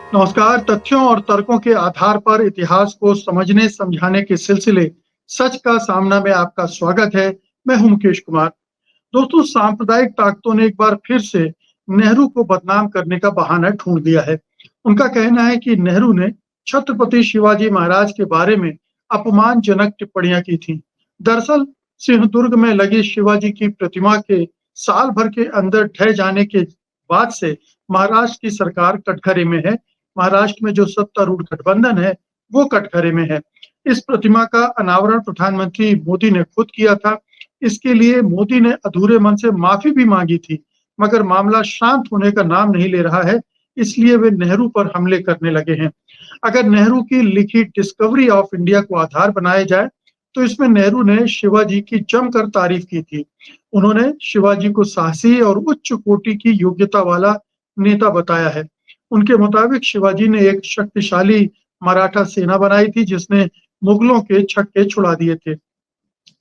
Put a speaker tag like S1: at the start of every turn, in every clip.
S1: नमस्कार। तथ्यों और तर्कों के आधार पर इतिहास को समझने समझाने के सिलसिले सच का सामना में आपका स्वागत है। मैं हूं मुकेश कुमार। दोस्तों, सांप्रदायिक ताकतों ने एक बार फिर से नेहरू को बदनाम करने का बहाना ढूंढ दिया है। उनका कहना है कि नेहरू ने छत्रपति शिवाजी महाराज के बारे में अपमानजनक टिप्पणियां की थी। दरअसल सिंहदुर्ग में लगी शिवाजी की प्रतिमा के साल भर के अंदर ढह जाने के बाद से महाराष्ट्र की सरकार कटघरे में है। महाराष्ट्र में जो सत्तारूढ़ गठबंधन है, वो कटघरे में है। इस प्रतिमा का अनावरण प्रधानमंत्री मोदी ने खुद किया था। इसके लिए मोदी ने अधूरे मन से माफी भी मांगी थी, मगर मामला शांत होने का नाम नहीं ले रहा है, इसलिए वे नेहरू पर हमले करने लगे हैं। अगर नेहरू की लिखी डिस्कवरी ऑफ इंडिया को आधार बनाया जाए, तो इसमें नेहरू ने शिवाजी की जमकर तारीफ की थी। उन्होंने शिवाजी को साहसी और उच्च कोटि की योग्यता वाला नेता बताया है। उनके मुताबिक शिवाजी ने एक शक्तिशाली मराठा सेना बनाई थी, जिसने मुगलों के छक्के छुड़ा दिए थे।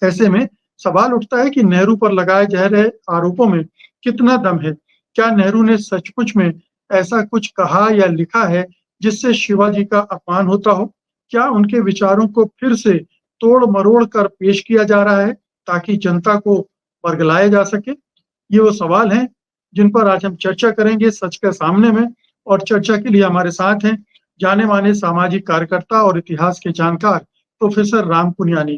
S1: ऐसे में सवाल उठता है कि नेहरू पर लगाए जा रहे आरोपों में कितना दम है? क्या नेहरू ने सचमुच में ऐसा कुछ कहा या लिखा है जिससे शिवाजी का अपमान होता हो? क्या उनके विचारों को फिर से तोड़-मरोड़ कर पेश किया जा रहा है ताकि जनता को बरगलाया जा सके? ये वो सवाल हैं जिन पर आज हम चर्चा करेंगे सच के सामने में। और चर्चा के लिए हमारे साथ हैं जाने-माने सामाजिक कार्यकर्ता और इतिहास के जानकार प्रोफेसर राम पुनियानी।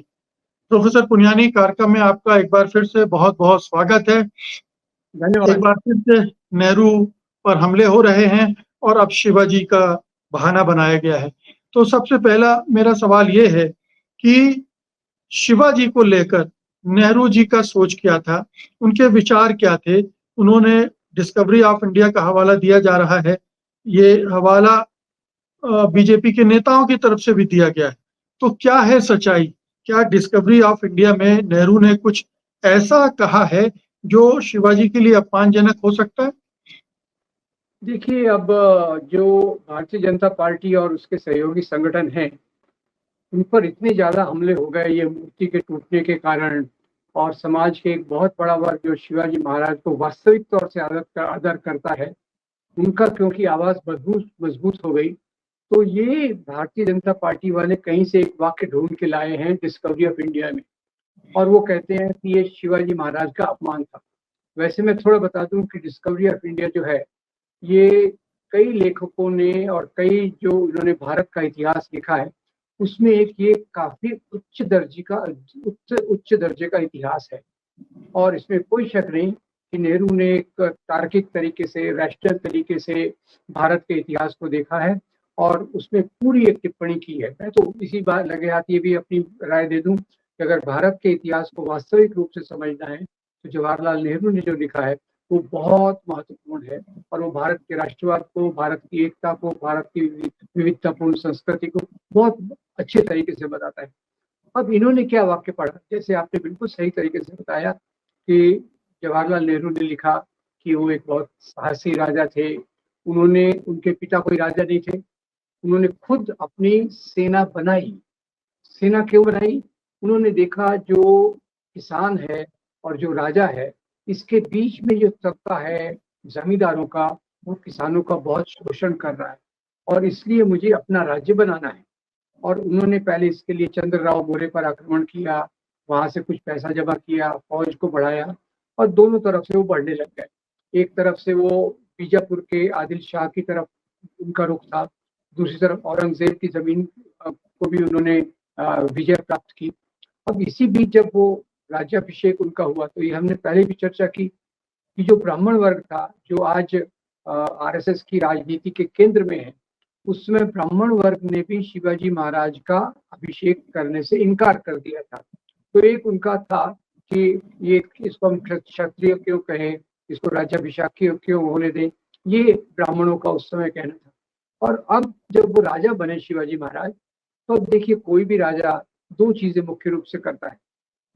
S1: प्रोफेसर पुनियानी, कार्यक्रम में आपका एक बार फिर से बहुत-बहुत स्वागत है। एक
S2: धन्यवाद।
S1: बार फिर से नेहरू पर हमले हो रहे हैं और अब शिवाजी का बहाना बनाया गया है। तो सबसे पहला मेरा सवाल ये है कि शिवाजी को लेकर नेहरू जी का सोच क्या था? उनके विचार क्या थे? उन्होंने डिस्कवरी ऑफ इंडिया का हवाला दिया जा रहा है। ये हवाला बीजेपी के नेताओं की तरफ से भी दिया गया है। तो क्या है सच्चाई? क्या डिस्कवरी ऑफ इंडिया में नेहरू ने कुछ ऐसा कहा है जो शिवाजी के लिए अपमानजनक हो सकता है?
S2: देखिए, अब जो भारतीय जनता पार्टी और उसके सहयोगी संगठन हैं, उन पर इतने ज़्यादा हमले हो गए ये मूर्ति के टूटने के कारण, और समाज के एक बहुत बड़ा वर्ग जो शिवाजी महाराज को वास्तविक तौर से आदर करता है, उनका क्योंकि आवाज़ मजबूत मजबूत हो गई, तो ये भारतीय जनता पार्टी वाले कहीं से एक वाक्य ढूँढ के लाए हैं डिस्कवरी ऑफ इंडिया में, और वो कहते हैं कि ये शिवाजी महाराज का अपमान था। वैसे मैं थोड़ा बता दूँ कि डिस्कवरी ऑफ इंडिया जो है, ये कई लेखकों ने और कई जो इन्होंने भारत का इतिहास लिखा है, उसमें एक ये काफ़ी उच्च दर्जे का इतिहास है। और इसमें कोई शक नहीं कि नेहरू ने एक तार्किक तरीके से, राष्ट्रीय तरीके से भारत के इतिहास को देखा है और उसमें पूरी एक टिप्पणी की है। मैं तो इसी बात लगे हाथ ये भी अपनी राय दे दूँ कि अगर भारत के इतिहास को वास्तविक रूप से समझना है, तो जवाहरलाल नेहरू ने जो लिखा है, वो बहुत महत्वपूर्ण है और वो भारत के राष्ट्रवाद को, भारत की एकता को, भारत की विविधतापूर्ण संस्कृति को बहुत अच्छे तरीके से बताता है। अब इन्होंने क्या वाक्य पढ़ा, जैसे आपने बिल्कुल सही तरीके से बताया कि जवाहरलाल नेहरू ने लिखा कि वो एक बहुत साहसी राजा थे। उन्होंने उनके पिता कोई राजा नहीं थे, उन्होंने खुद अपनी सेना बनाई। सेना क्यों बनाई? उन्होंने देखा जो किसान है और जो राजा है, इसके बीच में जो तबका है जमींदारों का, वो किसानों का बहुत शोषण कर रहा है और इसलिए मुझे अपना राज्य बनाना है। और उन्होंने पहले इसके लिए चंद्रराव मोर्य पर आक्रमण किया, वहाँ से कुछ पैसा जमा किया, फौज को बढ़ाया और दोनों तरफ से वो बढ़ने लग गए। एक तरफ से वो बीजापुर के आदिल शाह की तरफ उनका रुख था, दूसरी तरफ औरंगज़ेब की ज़मीन को भी उन्होंने विजय प्राप्त की। अब इसी बीच जब वो राज्याभिषेक उनका हुआ, तो ये हमने पहले भी चर्चा की कि जो ब्राह्मण वर्ग था, जो आज आरएसएस की राजनीति के केंद्र में है, उसमें ब्राह्मण वर्ग ने भी शिवाजी महाराज का अभिषेक करने से इनकार कर दिया था। तो एक उनका था कि ये इसको हम क्षत्रिय क्यों कहें, इसको राज्याभिषेक क्यों होने दें, ये ब्राह्मणों का उस समय कहना था। और अब जब वो राजा बने शिवाजी महाराज, तो अब देखिए कोई भी राजा दो चीजें मुख्य रूप से करता है,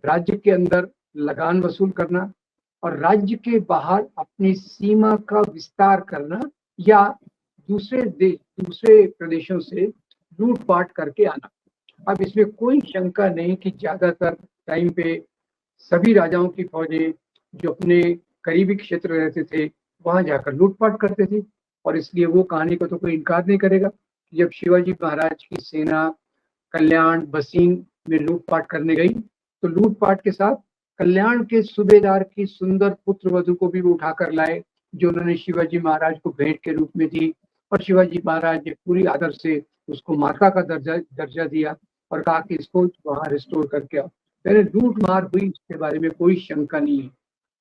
S2: राज्य के अंदर लगान वसूल करना और राज्य के बाहर अपनी सीमा का विस्तार करना, या दूसरे प्रदेशों से लूटपाट करके आना। अब इसमें कोई शंका नहीं कि ज्यादातर टाइम पे सभी राजाओं की फौजें जो अपने करीबी क्षेत्र रहते थे, वहां जाकर लूटपाट करते थे। और इसलिए वो कहानी को तो कोई इनकार नहीं करेगा। जब शिवाजी महाराज की सेना कल्याण बसीन में लूटपाट करने गई, तो लूटपाट के साथ कल्याण के सूबेदार की सुंदर पुत्र वधु को भी वो उठाकर लाए, जो उन्होंने शिवाजी महाराज को भेंट के रूप में दी। और शिवाजी महाराज ने पूरी आदर से उसको माता का दर्जा दर्जा दिया और कहा कि इसको वहां रिस्टोर करके आओ। पहले लूट मार हुई, इसके बारे में कोई शंका नहीं है।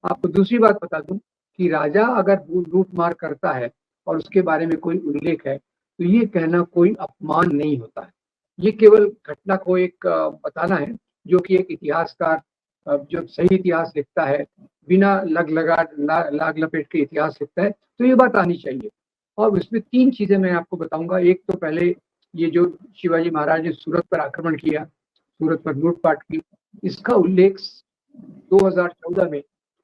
S2: आपको दूसरी बात बता दूं कि राजा अगर लूट मार करता है और उसके बारे में कोई उल्लेख है, तो ये कहना कोई अपमान नहीं होता है। ये केवल घटना को एक बताना है, जो कि एक इतिहासकार जो सही इतिहास लिखता है, बिना लाग लपेट के इतिहास लिखता है, तो ये बात आनी चाहिए। और इसमें तीन चीजें मैं आपको बताऊंगा। एक तो पहले ये जो शिवाजी महाराज ने सूरत पर आक्रमण किया, सूरत पर लूटपाट की, इसका उल्लेख 2014 में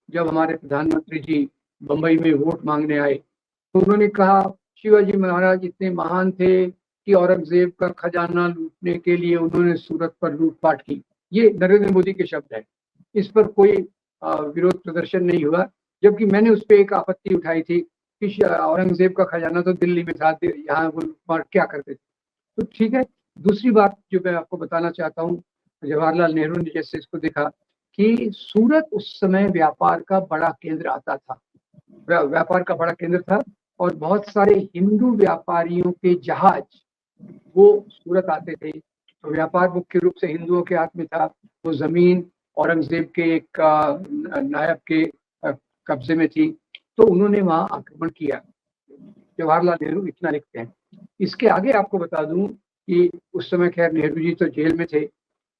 S2: जब हमारे प्रधानमंत्री जी बंबई में वोट मांगने आए, तो उन्होंने कहा शिवाजी महाराज इतने महान थे कि औरंगजेब का खजाना लूटने के लिए उन्होंने सूरत पर लूटपाट की। ये नरेंद्र मोदी के शब्द है। इस पर कोई विरोध प्रदर्शन नहीं हुआ, जबकि मैंने उस पर एक आपत्ति उठाई थी कि औरंगजेब का खजाना तो दिल्ली में था, यहाँ वो लूटपाट क्या करते थे। तो ठीक है। दूसरी बात जो मैं आपको बताना चाहता हूँ, जवाहरलाल नेहरू ने जैसे इसको देखा कि सूरत उस समय व्यापार का बड़ा केंद्र आता था, व्यापार का बड़ा केंद्र था, और बहुत सारे हिंदू व्यापारियों के जहाज वो सूरत आते थे। तो व्यापार मुख्य रूप से हिंदुओं के हाथ में था। वो जमीन औरंगजेब के एक नायब के कब्जे में थी, तो उन्होंने वहां आक्रमण किया। जवाहरलाल नेहरू इतना लिखते हैं। इसके आगे आपको बता दूं कि उस समय खैर नेहरू जी तो जेल में थे।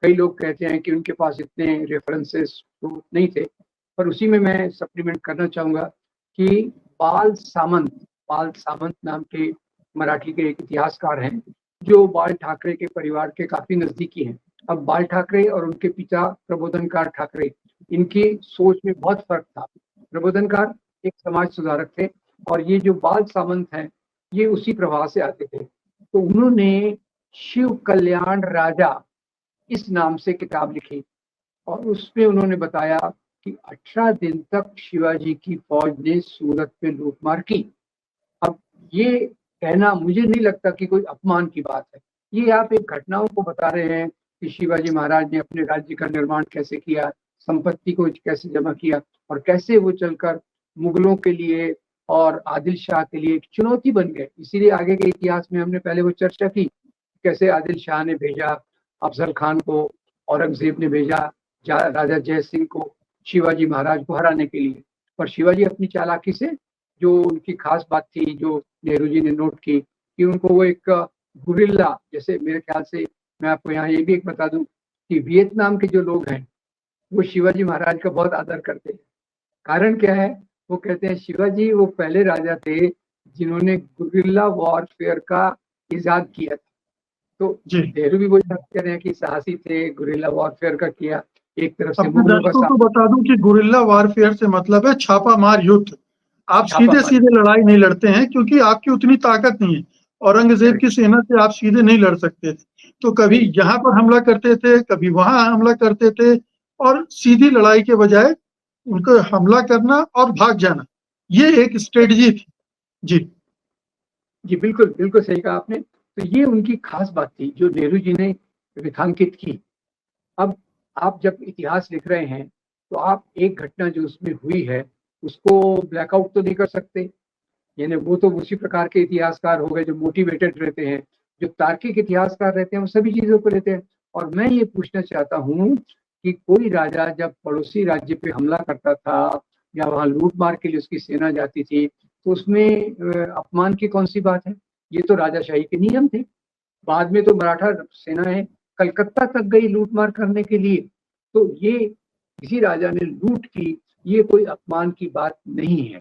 S2: कई लोग कहते हैं कि उनके पास इतने रेफरेंसेस तो नहीं थे, पर उसी में मैं सप्लीमेंट करना चाहूंगा कि बाल सामंत नाम के मराठी के एक इतिहासकार हैं, जो बाल ठाकरे के परिवार के काफी नजदीकी हैं। अब बाल ठाकरे और उनके पिता प्रबोधनकार ठाकरे, इनकी सोच में बहुत फर्क था। प्रबोधनकार एक समाज सुधारक थे, और ये जो बाल सामंत हैं, ये उसी प्रवाह से आते थे। तो उन्होंने शिव कल्याण राजा इस नाम से किताब लिखी, और उसमें उन्होंने बताया कि 18 दिन तक शिवाजी की फौज ने सूरत पे लूटमार की। अब ये कहना मुझे नहीं लगता कि कोई अपमान की बात है। ये आप एक घटनाओं को बता रहे हैं कि शिवाजी महाराज ने अपने राज्य का निर्माण कैसे किया, संपत्ति को कैसे जमा किया, और कैसे वो चलकर मुगलों के लिए और आदिल शाह के लिए एक चुनौती बन गए। इसीलिए आगे के इतिहास में हमने पहले वो चर्चा की, कैसे आदिल शाह ने भेजा अफजल खान को, औरंगजेब ने भेजा राजा जय सिंह को शिवाजी महाराज को हराने के लिए। पर शिवाजी अपनी चालाकी से, जो उनकी खास बात थी, जो नेहरू जी ने नोट की, कि उनको वो एक गुरिल्ला, जैसे मेरे ख्याल से, मैं आपको यहाँ ये भी एक बता दूं कि वियतनाम के जो लोग हैं वो शिवाजी महाराज का बहुत आदर करते हैं। कारण क्या है? वो कहते हैं शिवाजी वो पहले राजा थे जिन्होंने गुरिल्ला वॉरफेयर का इजाद किया था। तो
S1: जी,
S2: नेहरू भी वही बात कह रहे हैं कि साहसी थे, गुरिल्ला वॉरफेयर का किया। एक तरफ से
S1: अपने
S2: मुगलों का
S1: दर्शकों को बता दूं कि गुरिल्ला वारफेयर से मतलब है छापा मार युद्ध। आप
S2: छापा
S1: सीधे
S2: मार।
S1: सीधे लड़ाई नहीं लड़ते हैं, क्योंकि आपकी उतनी ताकत नहीं है। औरंगजेब की सेना से आप सीधे नहीं लड़ सकते थे, तो कभी यहाँ पर हमला करते थे, कभी वहां हमला करते थे, और सीधी लड़ाई के बजाय उनको हमला करना और भाग जाना, ये एक स्ट्रेटजी थी। जी,
S2: जी बिल्कुल बिल्कुल सही कहा आपने। तो ये उनकी खास बात थी जो नेहरू जी ने रेखांकित की। अब आप जब इतिहास लिख रहे हैं, तो आप एक घटना जो उसमें हुई है उसको ब्लैकआउट तो नहीं कर सकते। यानी वो तो उसी प्रकार के इतिहासकार हो गए जो मोटिवेटेड रहते हैं। जो तार्किक इतिहासकार रहते हैं वो सभी चीजों को लेते हैं। और मैं ये पूछना चाहता हूँ कि कोई राजा जब पड़ोसी राज्य पे हमला करता था या वहां लूट मार के लिए उसकी सेना जाती थी, तो उसमें अपमान की कौन सी बात है? ये तो राजाशाही के नियम थे। बाद में तो मराठा सेनाएं कलकत्ता तक गई लूटमार करने के लिए। तो ये किसी राजा ने लूट की, ये कोई अपमान की बात नहीं है।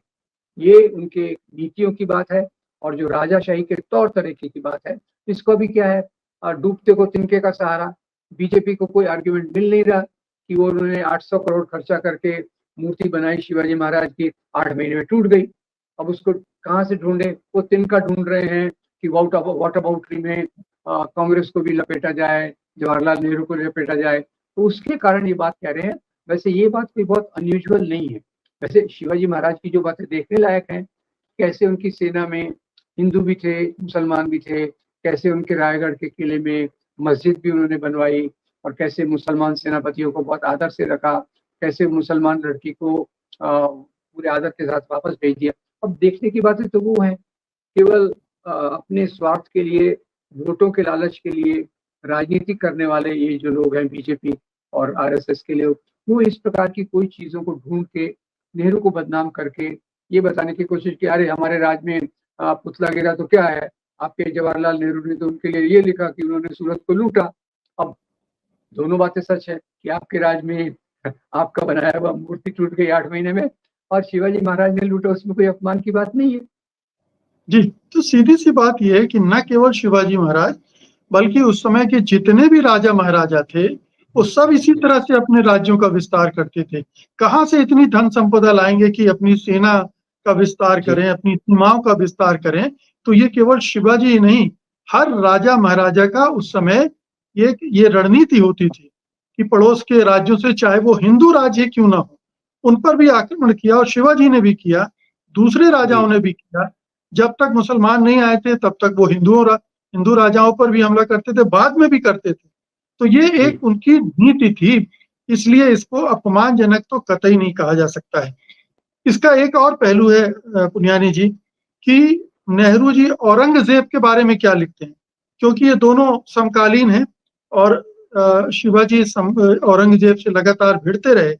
S2: ये उनके नीतियों की बात है, और जो राजाशाही के तौर तरीके की बात है। इसको भी क्या है, डूबते को तिनके का सहारा। बीजेपी को कोई आर्ग्यूमेंट मिल नहीं रहा कि वो उन्होंने 800 करोड़ खर्चा करके मूर्ति बनाई शिवाजी महाराज की, 8 महीने में टूट गई। अब उसको कहाँ से ढूंढे? वो तिनका ढूंढ रहे हैं कि वॉट अबाउटरी में कांग्रेस को भी लपेटा जाए, जवाहरलाल नेहरू को लपेटा जाए। तो उसके कारण ये बात कह रहे हैं। वैसे ये बात कोई बहुत अनयूजुअल नहीं है। वैसे शिवाजी महाराज की जो बातें देखने लायक हैं, कैसे उनकी सेना में हिंदू भी थे, मुसलमान भी थे, कैसे उनके रायगढ़ के किले में मस्जिद भी उन्होंने बनवाई और कैसे मुसलमान सेनापतियों को बहुत आदर से रखा, कैसे मुसलमान लड़की को पूरे आदर के साथ वापस भेज दिया। अब देखने की बातें तो वो है, केवल अपने स्वार्थ के लिए, वोटों के लालच के लिए राजनीति करने वाले ये जो लोग हैं बीजेपी और आरएसएस के लोग, वो इस प्रकार की कोई चीजों को ढूंढ के नेहरू को बदनाम करके ये बताने की कोशिश की, अरे हमारे राज में पुतला गिरा तो क्या है, आपके जवाहरलाल नेहरू ने तो उनके लिए ये लिखा कि उन्होंने सूरत को लूटा। अब दोनों बातें सच है कि आपके राज में आपका बनाया हुआ मूर्ति टूट गई 8 महीने में, और शिवाजी महाराज ने लूटा, उसमें कोई अपमान की बात नहीं है।
S1: जी, तो सीधी सी बात यह है कि न केवल शिवाजी महाराज बल्कि उस समय के जितने भी राजा महाराजा थे, वो सब इसी तरह से अपने राज्यों का विस्तार करते थे। कहाँ से इतनी धन संपदा लाएँगे कि अपनी सेना का विस्तार
S2: जी।
S1: करें, अपनी सीमाओं का विस्तार करें। तो ये केवल शिवाजी ही नहीं, हर राजा महाराजा का उस समय ये रणनीति होती थी कि पड़ोस के राज्यों से, चाहे वो हिंदू राज्य क्यों ना हो, उन पर भी आक्रमण किया और शिवाजी ने भी किया, दूसरे राजाओं ने भी किया। जब तक मुसलमान नहीं आए थे तब तक वो हिंदू राजाओं पर भी हमला करते थे, बाद में भी करते थे। तो ये
S2: जी।
S1: एक उनकी नीति थी, इसलिए इसको अपमानजनक तो कतई नहीं कहा जा सकता है। इसका एक और पहलू है पुनियानी जी, कि नेहरू जी औरंगज़ेब के बारे में क्या लिखते हैं? क्योंकि ये दोनों समकालीन हैं और शिवाजी औरंगज़ेब से लगातार भिड़ते रहे।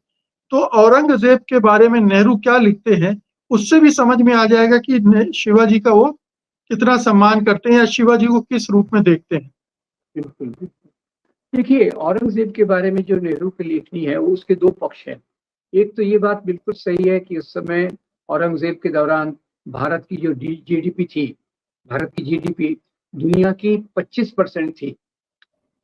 S1: तो औरंगज़ेब के बारे में नेहरू क्या लिखते हैं, उससे भी समझ में आ जाएगा कि शिवाजी का वो कितना सम्मान करते हैं या शिवाजी को किस रूप में देखते हैं।
S2: बिल्कुल, बिल्कुल। देखिए, औरंगज़ेब के बारे में जो नेहरू की लेखनी है, वो उसके 2 पक्ष हैं। एक तो ये बात बिल्कुल सही है कि उस समय औरंगज़ेब के दौरान भारत की जो जीडीपी थी, भारत की जीडीपी दुनिया की 25% थी।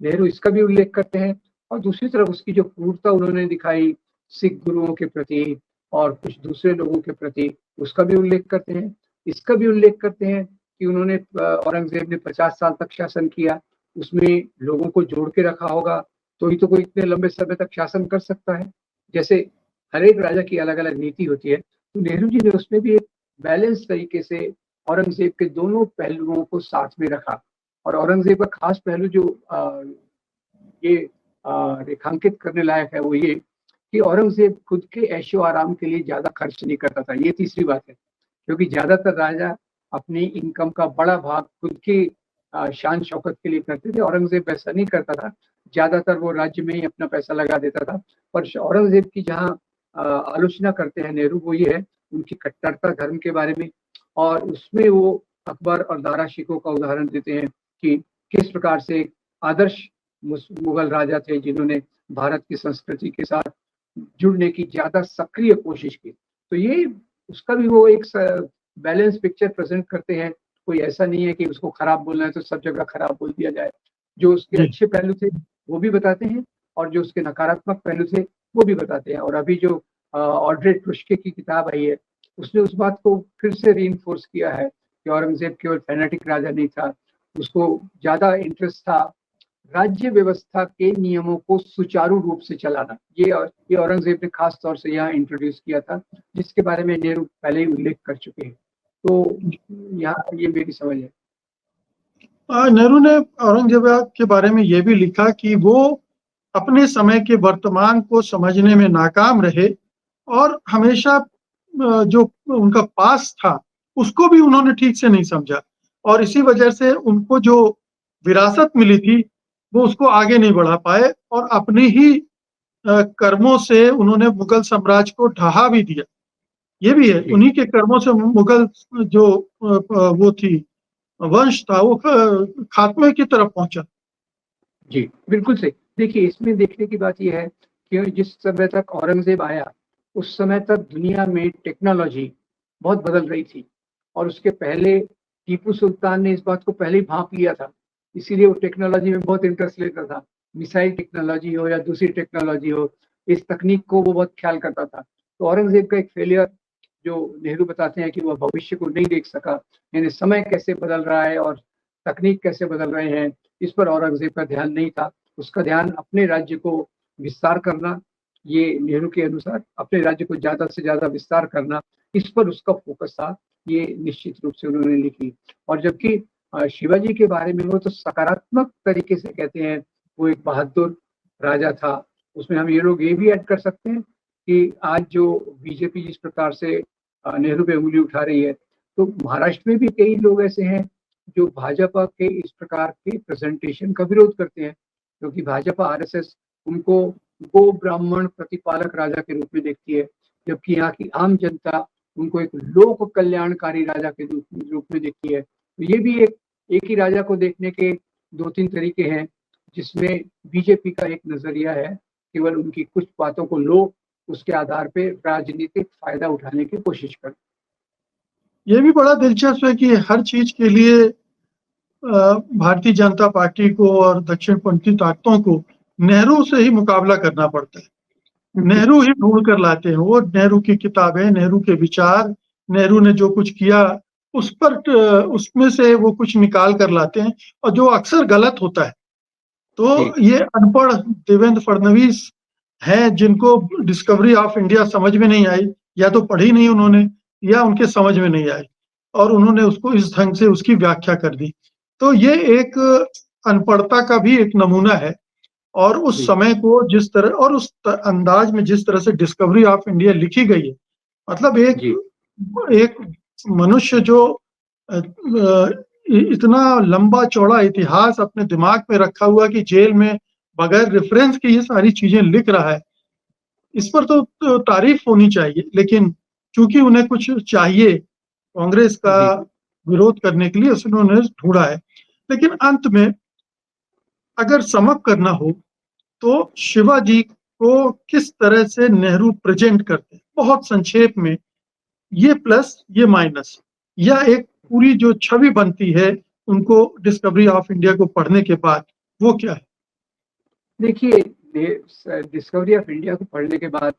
S2: नेहरू इसका भी उल्लेख करते हैं और दूसरी तरफ उसकी जो क्रूरता उन्होंने दिखाई सिख गुरुओं के प्रति और कुछ दूसरे लोगों के प्रति, उसका भी उल्लेख करते हैं। इसका भी उल्लेख करते हैं कि उन्होंने औरंगज़ेब ने 50 साल तक शासन किया, उसमें लोगों को जोड़ के रखा होगा, तो ही तो कोई इतने लंबे समय तक शासन कर सकता है। जैसे हर एक राजा की अलग-अलग नीति होती है, तो नेहरू जी ने उसमें भी एक बैलेंस तरीके से औरंगज़ेब के दोनों पहलुओं को साथ में रखा। और औरंगज़ेब का खास पहलू जो ये रेखांकित करने लायक है, वो ये कि औरंगज़ेब खुद के ऐशो-आराम के लिए ज़्यादा खर्च नहीं करता था। ये तीसरी बात है, क्योंकि ज़्यादातर राजा अपनी इनकम का बड़ा भाग खुद की शान-शौकत के लिए करते थे। औरंगज़ेब ऐसा नहीं करता था, ज़्यादातर वो राज्य में ही अपना पैसा लगा देता था। पर औरंगज़ेब की जहाँ आलोचना करते हैं नेहरू, वो ये है उनकी कट्टरता धर्म के बारे में, और उसमें वो अकबर और दारा शिकोह का उदाहरण देते हैं कि किस प्रकार से एक आदर्श मुगल राजा थे जिन्होंने भारत की संस्कृति के साथ जुड़ने की ज़्यादा सक्रिय कोशिश की। तो ये उसका भी वो एक बैलेंस पिक्चर प्रेज़ेंट करते हैं। कोई ऐसा नहीं है कि उसको खराब बोलना है तो सब जगह खराब बोल दिया जाए। जो उसके
S1: जी।
S2: अच्छे पहलू थे, वो भी बताते हैं और जो उसके नकारात्मक पहलू थे, वो भी बताते हैं। और अभी जो ऑड्रे टुस्के की किताब आई है, उसने उस बात को फिर से रीइन्फोर्स किया है कि औरंगज़ेब केवल फैनेटिक राजा नहीं था, उसको ज़्यादा इंटरेस्ट था राज्य व्यवस्था के नियमों को सुचारू रूप से चलाना। ये औरंगज़ेब ने खास तौर से यहाँ इंट्रोड्यूस किया था, जिसके बारे में नेहरू पहले ही उल्लेख कर चुके हैं। तो यहाँ ये मेरी समझ है।
S1: नेहरू ने औरंगज़ेब के बारे में ये भी लिखा कि वो अपने समय के वर्तमान को समझने में नाकाम रहे और हमेशा जो उनका पास्ट था, उसको भी उन्होंने ठीक से नहीं समझा और इसी वजह से उनको जो विरासत मिली थी, वो उसको आगे नहीं बढ़ा पाए और अपने ही कर्मों से उन्होंने मुगल साम्राज्य को ढहा भी दिया। ये भी है,
S2: जी,
S1: उन्हीं के कर्मों से मुगल जो वो थी वंश था, वो खात्मे की तरफ पहुँचा।
S2: जी, बिल्कुल सही। देखिए, इसमें देखने की बात ये है कि जिस समय तक औरंगज़ेब आया, उस समय तक दुनिया में टेक्नोलॉजी बहुत बदल रही थी और उसके पहले टीपू सुल्तान ने इस बात को पहले ही भाँप लिया था। इसीलिए वो टेक्नोलॉजी में बहुत इंटरेस्ट लेता था। मिसाइल टेक्नोलॉजी हो या दूसरी टेक्नोलॉजी हो, इस तकनीक को वो बहुत ख़्याल करता था। तो औरंगज़ेब का एक फेलियर जो नेहरू बताते हैं कि वह भविष्य को नहीं देख सका, यानी समय कैसे बदल रहा है और तकनीक कैसे बदल रहे हैं, इस पर औरंगज़ेब का ध्यान नहीं था। उसका ध्यान अपने राज्य को विस्तार करना, ये नेहरू के अनुसार अपने राज्य को ज़्यादा से ज़्यादा विस्तार करना, इस पर उसका फ़ोकस था। ये निश्चित रूप से उन्होंने लिखी। और जबकि शिवाजी के बारे में वो तो सकारात्मक तरीके से कहते हैं, वो एक बहादुर राजा था। उसमें हम ये लोग ये भी ऐड कर सकते हैं कि आज जो बीजेपी जिस प्रकार से नेहरू पे उंगली उठा रही है, तो महाराष्ट्र में भी कई लोग ऐसे हैं जो भाजपा के इस प्रकार के प्रेजेंटेशन का विरोध करते हैं, क्योंकि भाजपा आरएसएस उनको गो ब्राह्मण प्रतिपालक राजा के रूप में देखती है, जबकि यहाँ की आम जनता उनको एक लोक कल्याणकारी राजा के रूप में देखती है। तो ये भी एक ही राजा को देखने के 2-3 तरीके हैं, जिसमें बीजेपी का एक नजरिया है केवल उनकी कुछ बातों को लोग उसके आधार पे राजनीतिक फायदा उठाने की कोशिश करते।
S1: ये भी बड़ा दिलचस्प है कि हर चीज के लिए भारतीय जनता पार्टी को और दक्षिणपंथी ताकतों को नेहरू से ही मुकाबला करना पड़ता है। नेहरू ही ढूंढ कर लाते हैं, वो नेहरू की किताबें, नेहरू के विचार, नेहरू ने जो कुछ किया उस पर उसमें से वो कुछ निकाल कर लाते हैं, और जो अक्सर गलत होता है। तो ये अनपढ़ देवेंद्र फडणवीस हैं जिनको डिस्कवरी ऑफ इंडिया समझ में नहीं आई, या तो पढ़ी नहीं उन्होंने या उनके समझ में नहीं आई, और उन्होंने उसको इस ढंग से उसकी व्याख्या कर दी। तो ये एक अनपढ़ता का भी एक नमूना है। और उस समय को जिस तरह और उस अंदाज में जिस तरह से डिस्कवरी ऑफ इंडिया लिखी गई है, मतलब एक मनुष्य जो इतना लंबा चौड़ा इतिहास अपने दिमाग में रखा हुआ कि जेल में बगैर रेफरेंस के ये सारी चीजें लिख रहा है, इस पर तो तारीफ होनी चाहिए। लेकिन चूंकि उन्हें कुछ चाहिए कांग्रेस का विरोध करने के लिए, उन्होंने ढूंढा है। लेकिन अंत में अगर समअप करना हो तो शिवाजी को किस तरह से नेहरू प्रेजेंट करते हैं, बहुत संक्षेप में, ये प्लस ये माइनस, या एक पूरी जो छवि बनती है उनको डिस्कवरी ऑफ इंडिया को पढ़ने के बाद, वो क्या है?
S2: देखिए, डिस्कवरी ऑफ इंडिया को पढ़ने के बाद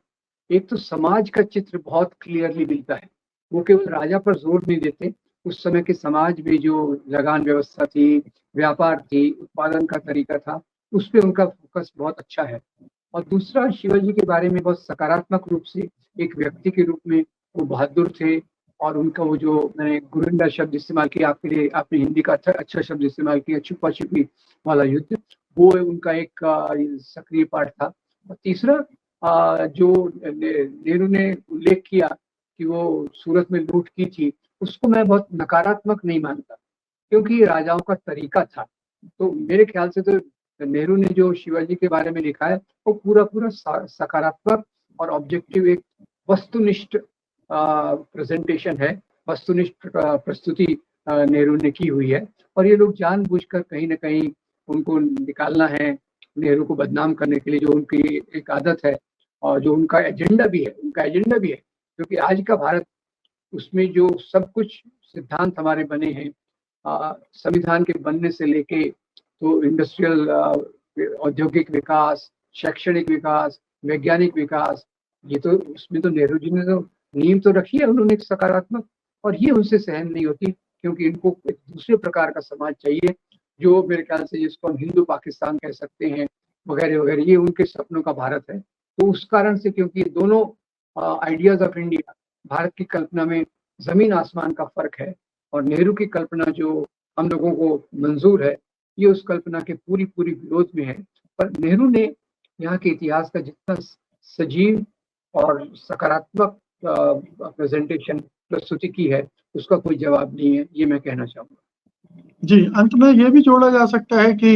S2: एक तो समाज का चित्र बहुत क्लियरली मिलता है। वो केवल राजा पर जोर नहीं देते, उस समय के समाज में जो लगान व्यवस्था थी, व्यापार थी, उत्पादन का तरीका था, उस पे उनका फोकस बहुत अच्छा है। और दूसरा, शिवाजी के बारे में बहुत सकारात्मक रूप से एक व्यक्ति के रूप में वो बहादुर थे। और उनका वो जो मैंने गुरिल्ला शब्द इस्तेमाल किया आपके लिए, आपने हिंदी का अच्छा शब्द इस्तेमाल किया, छुपा छुपी वाला युद्ध, वो उनका एक सक्रिय पार्ट था। और तीसरा, जो नेहरू ने उल्लेख किया कि वो सूरत में लूट की थी, उसको मैं बहुत नकारात्मक नहीं मानता, क्योंकि राजाओं का तरीका था। तो मेरे ख्याल से तो नेहरू ने जो शिवाजी के बारे में लिखा है वो पूरा पूरा सकारात्मक और ऑब्जेक्टिव, एक वस्तुनिष्ठ प्रेजेंटेशन है, वस्तुनिष्ठ प्रस्तुति नेहरू ने की हुई है। और ये लोग जानबूझकर कहीं ना कहीं उनको निकालना है, नेहरू को बदनाम करने के लिए, जो उनकी एक आदत है और जो उनका एजेंडा भी है, क्योंकि आज का भारत, उसमें जो सब कुछ सिद्धांत हमारे बने हैं, संविधान के बनने से लेके तो इंडस्ट्रियल औद्योगिक विकास, शैक्षणिक विकास, वैज्ञानिक विकास, ये तो उसमें तो नेहरू जी ने तो नींव तो रखी है उन्होंने एक सकारात्मक। और ये उनसे सहन नहीं होती, क्योंकि इनको एक दूसरे प्रकार का समाज चाहिए, जो मेरे ख्याल से जिसको हम हिंदू पाकिस्तान कह सकते हैं, वगैरह वगैरह, ये उनके सपनों का भारत है। तो उस कारण से, क्योंकि दोनों आइडियाज ऑफ इंडिया, भारत की कल्पना में जमीन आसमान का फर्क है, और नेहरू की कल्पना जो हम लोगों को मंजूर है, ये उस कल्पना के पूरी पूरी विरोध में है। पर नेहरू ने यहाँ के इतिहास का जितना सजीव और सकारात्मक प्रेजेंटेशन, प्रस्तुति की है, उसका कोई जवाब नहीं है, ये मैं कहना चाहूंगा।
S1: जी, अंत में ये भी जोड़ा जा सकता है कि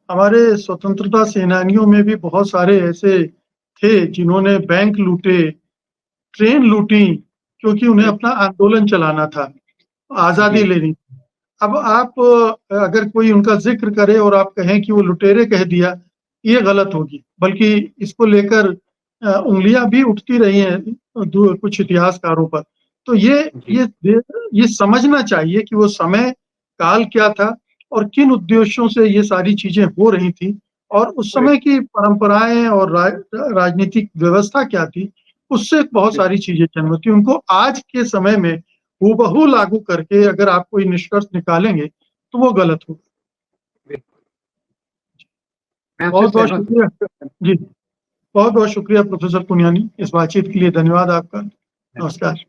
S1: हमारे स्वतंत्रता सेनानियों में भी बहुत सारे ऐसे थे जिन्होंने बैंक लूटे, ट्रेन लूटी, क्योंकि उन्हें अपना आंदोलन चलाना था, आजादी लेनी थी। अब आप अगर कोई उनका जिक्र करे और आप कहें कि वो लुटेरे कह दिया, ये गलत होगी। बल्कि इसको लेकर उंगलियां भी उठती रही हैं कुछ इतिहासकारों पर। तो ये समझना चाहिए कि वो समय काल क्या था और किन उद्देश्यों से ये सारी चीजें हो रही थी, और उस समय की परंपराएं और राजनीतिक व्यवस्था क्या थी, उससे बहुत सारी चीजें जन्म होती। उनको आज के समय में हूबहू लागू करके अगर आप कोई निष्कर्ष निकालेंगे तो वो गलत होगा। बहुत बहुत शुक्रिया जी, बहुत बहुत शुक्रिया प्रोफेसर पुनियानी, इस बातचीत के लिए धन्यवाद आपका। नमस्कार।